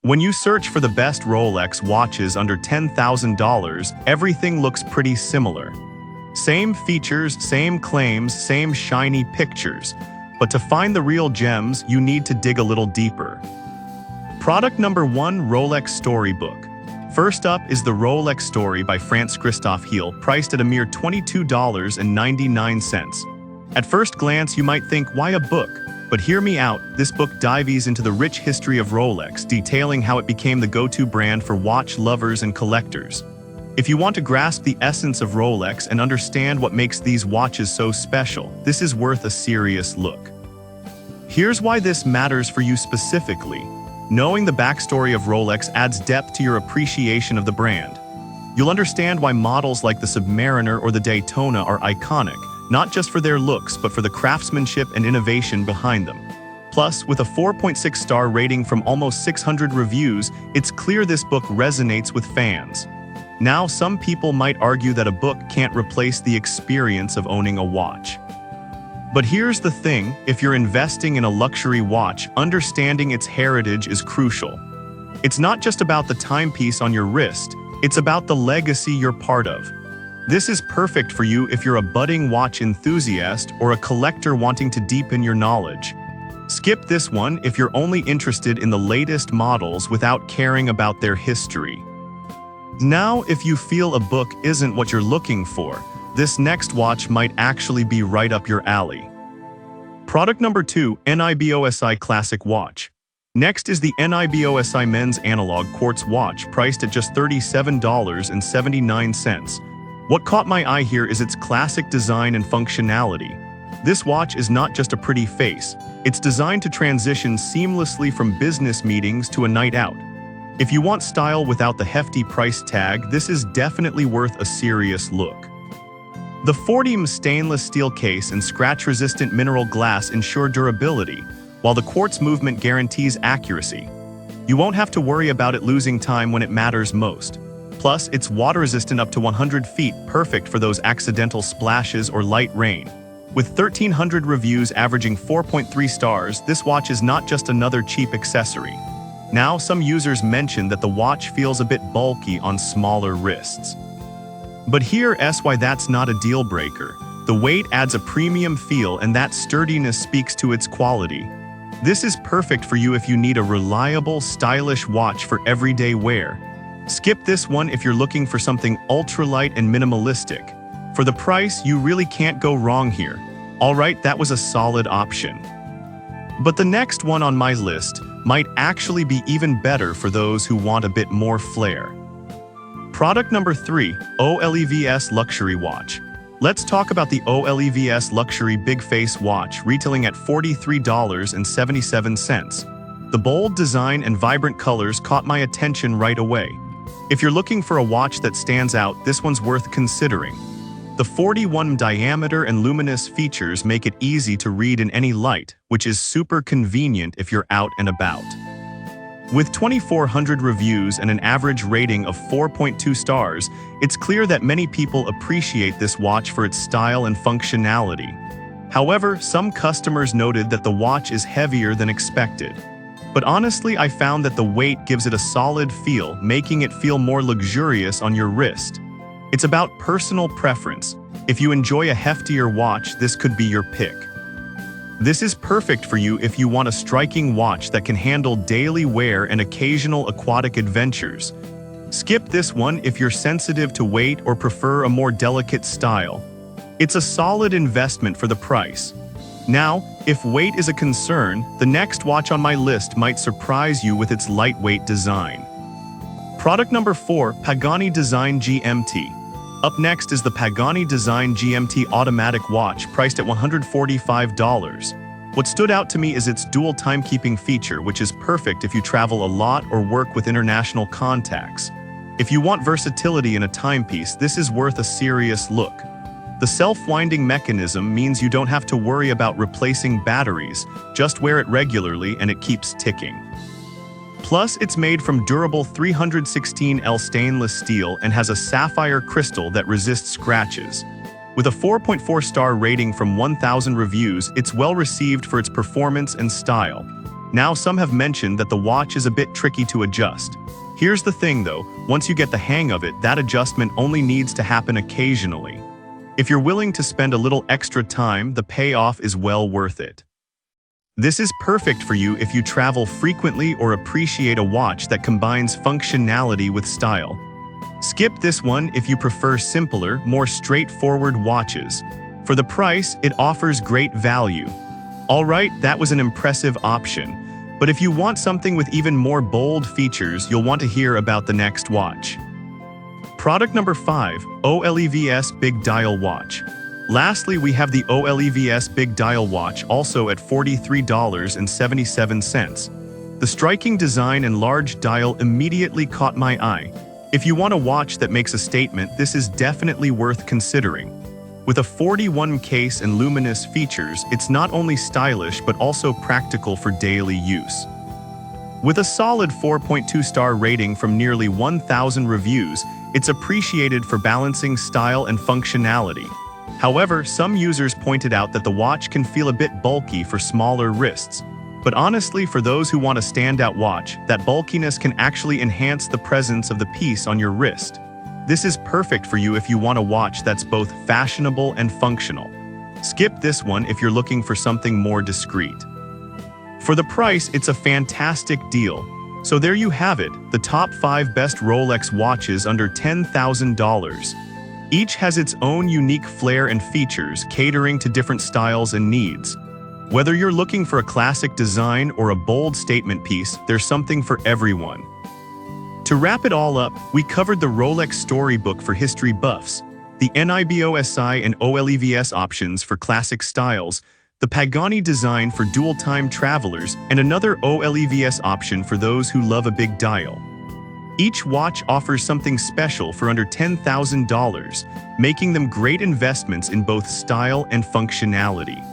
When you search for the best Rolex watches under $10,000, everything looks pretty similar. Same features, same claims, same shiny pictures. But to find the real gems, you need to dig a little deeper. Product number 1, Rolex Storybook. First up is the Rolex Story by Franz Christoph Heel, priced at a mere $22.99. At first glance, you might think, why a book? But hear me out, this book dives into the rich history of Rolex, detailing how it became the go-to brand for watch lovers and collectors. If you want to grasp the essence of Rolex and understand what makes these watches so special, this is worth a serious look. Here's why this matters for you specifically. Knowing the backstory of Rolex adds depth to your appreciation of the brand. You'll understand why models like the Submariner or the Daytona are iconic, not just for their looks, but for the craftsmanship and innovation behind them. Plus, with a 4.6-star rating from almost 600 reviews, it's clear this book resonates with fans. Now, some people might argue that a book can't replace the experience of owning a watch. But here's the thing, if you're investing in a luxury watch, understanding its heritage is crucial. It's not just about the timepiece on your wrist, it's about the legacy you're part of. This is perfect for you if you're a budding watch enthusiast or a collector wanting to deepen your knowledge. Skip this one if you're only interested in the latest models without caring about their history. Now, if you feel a book isn't what you're looking for, this next watch might actually be right up your alley. Product number 2, NIBOSI Classic Watch. Next is the NIBOSI Men's Analog Quartz Watch, priced at just $37.79. What caught my eye here is its classic design and functionality. This watch is not just a pretty face, it's designed to transition seamlessly from business meetings to a night out. If you want style without the hefty price tag, this is definitely worth a serious look. The 40mm stainless steel case and scratch-resistant mineral glass ensure durability, while the quartz movement guarantees accuracy. You won't have to worry about it losing time when it matters most. Plus, it's water-resistant up to 100 feet, perfect for those accidental splashes or light rain. With 1,300 reviews averaging 4.3 stars, this watch is not just another cheap accessory. Now, some users mention that the watch feels a bit bulky on smaller wrists. But here's why that's not a deal breaker. The weight adds a premium feel, and that sturdiness speaks to its quality. This is perfect for you if you need a reliable, stylish watch for everyday wear. Skip this one if you're looking for something ultralight and minimalistic. For the price, you really can't go wrong here. Alright, that was a solid option. But the next one on my list might actually be even better for those who want a bit more flair. Product number 3, OLEVS Luxury Watch. Let's talk about the OLEVS Luxury Big Face Watch, retailing at $43.77. The bold design and vibrant colors caught my attention right away. If you're looking for a watch that stands out, this one's worth considering. The 41mm diameter and luminous features make it easy to read in any light, which is super convenient if you're out and about. With 2,400 reviews and an average rating of 4.2 stars, it's clear that many people appreciate this watch for its style and functionality. However, some customers noted that the watch is heavier than expected. But honestly, I found that the weight gives it a solid feel, making it feel more luxurious on your wrist. It's about personal preference. If you enjoy a heftier watch, this could be your pick. This is perfect for you if you want a striking watch that can handle daily wear and occasional aquatic adventures. Skip this one if you're sensitive to weight or prefer a more delicate style. It's a solid investment for the price. Now, if weight is a concern, the next watch on my list might surprise you with its lightweight design. Product number 4, Pagani Design GMT. Up next is the Pagani Design GMT automatic watch, priced at $145. What stood out to me is its dual timekeeping feature, which is perfect if you travel a lot or work with international contacts. If you want versatility in a timepiece, this is worth a serious look. The self-winding mechanism means you don't have to worry about replacing batteries, just wear it regularly and it keeps ticking. Plus, it's made from durable 316L stainless steel and has a sapphire crystal that resists scratches. With a 4.4-star rating from 1,000 reviews, it's well received for its performance and style. Now some have mentioned that the watch is a bit tricky to adjust. Here's the thing though, once you get the hang of it, that adjustment only needs to happen occasionally. If you're willing to spend a little extra time, the payoff is well worth it. This is perfect for you if you travel frequently or appreciate a watch that combines functionality with style. Skip this one if you prefer simpler, more straightforward watches. For the price, it offers great value. Alright, that was an impressive option. But if you want something with even more bold features, you'll want to hear about the next watch. Product number 5, OLEVS Big Dial Watch. Lastly, we have the OLEVS Big Dial Watch, also at $43.77. The striking design and large dial immediately caught my eye. If you want a watch that makes a statement, this is definitely worth considering. With a 41 case and luminous features, it's not only stylish but also practical for daily use. With a solid 4.2-star rating from nearly 1,000 reviews, it's appreciated for balancing style and functionality. However, some users pointed out that the watch can feel a bit bulky for smaller wrists. But honestly, for those who want a standout watch, that bulkiness can actually enhance the presence of the piece on your wrist. This is perfect for you if you want a watch that's both fashionable and functional. Skip this one if you're looking for something more discreet. For the price, it's a fantastic deal. So there you have it, the top 5 best Rolex watches under $10,000. Each has its own unique flair and features, catering to different styles and needs. Whether you're looking for a classic design or a bold statement piece, there's something for everyone. To wrap it all up, we covered the Rolex storybook for history buffs, the NIBOSI and OLEVS options for classic styles, the Pagani design for dual-time travelers, and another OLEVS option for those who love a big dial. Each watch offers something special for under $10,000, making them great investments in both style and functionality.